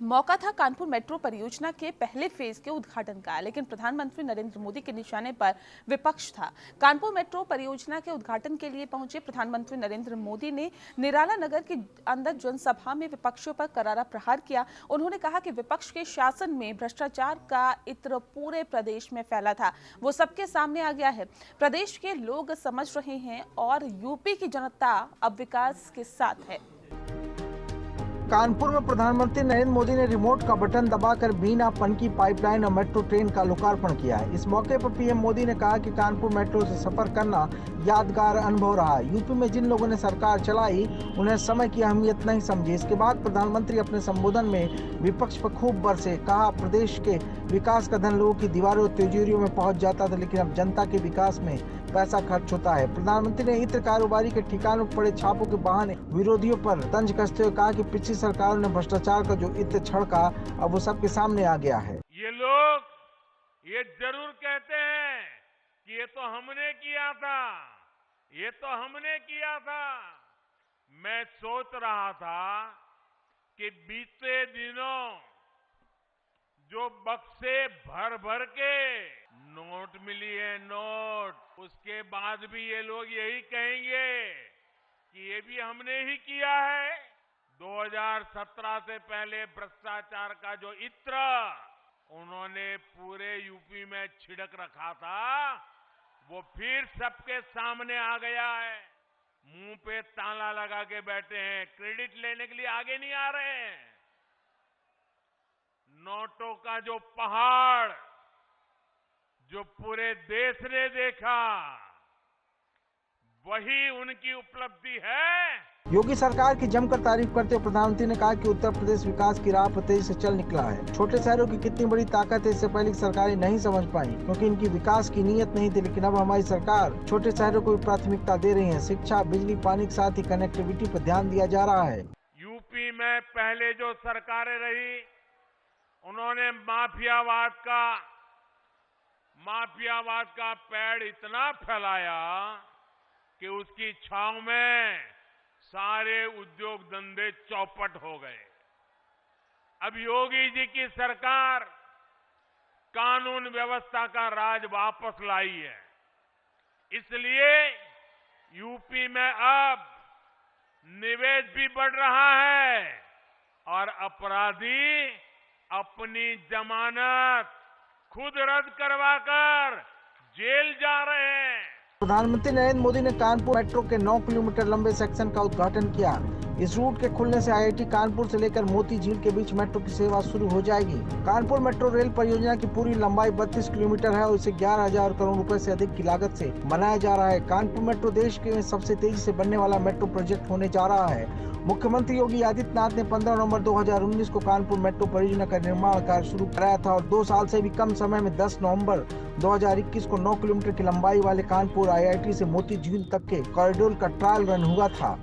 मौका था कानपुर मेट्रो परियोजना के पहले फेज के उद्घाटन का, लेकिन प्रधानमंत्री नरेंद्र मोदी के निशाने पर विपक्ष था। कानपुर मेट्रो परियोजना के उद्घाटन के लिए पहुंचे प्रधानमंत्री नरेंद्र मोदी ने निराला नगर के अंदर जनसभा में विपक्षियों पर करारा प्रहार किया। उन्होंने कहा कि विपक्ष के शासन में भ्रष्टाचार का इत्र पूरे प्रदेश में फैला था, वो सबके सामने आ गया है। प्रदेश के लोग समझ रहे हैं और यूपी की जनता अब विकास के साथ है। कानपुर में प्रधानमंत्री नरेंद्र मोदी ने रिमोट का बटन दबाकर बिना पनकी पाइपलाइन और मेट्रो ट्रेन का लोकार्पण किया है। इस मौके पर पीएम मोदी ने कहा कि कानपुर मेट्रो से सफर करना यादगार अनुभव रहा। यूपी में जिन लोगों ने सरकार चलाई उन्हें समय की अहमियत नहीं समझी। इसके बाद प्रधानमंत्री अपने संबोधन में विपक्ष पर खूब बरसे। कहा, प्रदेश के विकास का धन लोगों की दीवारों और तिजोरियों में पहुंच जाता था, लेकिन अब जनता के विकास में पैसा खर्च होता है। प्रधानमंत्री ने इत्र कारोबारी के ठिकानों पर पड़े छापों के बहाने विरोधियों पर तंज कसते हुए कहा कि पिछली सरकारों ने भ्रष्टाचार का जो इत्र छड़का, अब वो सबके सामने आ गया है। ये लोग ये जरूर कहते हैं कि ये तो हमने किया था, ये तो हमने किया था। मैं सोच रहा था कि बीते दिनों जो बक्से भर भर के नोट मिली है, नोट, उसके बाद भी ये लोग यही कहेंगे कि ये भी हमने ही किया है। 2017 से पहले भ्रष्टाचार का जो इत्र उन्होंने पूरे यूपी में छिड़क रखा था, वो फिर सबके सामने आ गया है। मुंह पे ताला लगा के बैठे हैं, क्रेडिट लेने के लिए आगे नहीं आ रहे हैं। नोटों का जो पहाड़ जो पूरे देश ने देखा, वही उनकी उपलब्धि है। योगी सरकार की जमकर तारीफ करते हुए प्रधानमंत्री ने कहा कि उत्तर प्रदेश विकास की राह पर तेजी से चल निकला है। छोटे शहरों की कितनी बड़ी ताकत है, इससे पहले की सरकारें नहीं समझ पाई, क्योंकि इनकी विकास की नीयत नहीं थी। लेकिन अब हमारी सरकार छोटे शहरों को भी प्राथमिकता दे रही है। शिक्षा, बिजली, पानी के साथ ही कनेक्टिविटी पर ध्यान दिया जा रहा है। यूपी में पहले जो सरकारें रही, उन्होंने माफियावाद का पेड़ इतना फैलाया कि उसकी छांव में सारे उद्योग धंधे चौपट हो गए। अब योगी जी की सरकार कानून व्यवस्था का राज वापस लाई है, इसलिए यूपी में अब निवेश भी बढ़ रहा है और अपराधी अपनी जमानत खुद रद्द करवाकर जेल जा रहे हैं। प्रधानमंत्री नरेंद्र मोदी ने कानपुर मेट्रो के 9 किलोमीटर लंबे सेक्शन का उद्घाटन किया। इस रूट के खुलने से आईआईटी कानपुर से लेकर मोती झील के बीच मेट्रो की सेवा शुरू हो जाएगी। कानपुर मेट्रो रेल परियोजना की पूरी लंबाई 32 किलोमीटर है और इसे 11,000 करोड़ रुपए से अधिक की लागत से बनाया जा रहा है। कानपुर मेट्रो देश के सबसे तेजी से बनने वाला मेट्रो प्रोजेक्ट होने जा रहा है। मुख्यमंत्री योगी आदित्यनाथ ने 15 नवंबर 2019 को कानपुर मेट्रो परियोजना का निर्माण कार्य शुरू कराया था और 2 साल से भी कम समय में 10 नवंबर 2021 को 9 किलोमीटर की लंबाई वाले कानपुर आईआईटी से मोती झील तक के कॉरिडोर का ट्रायल रन हुआ था।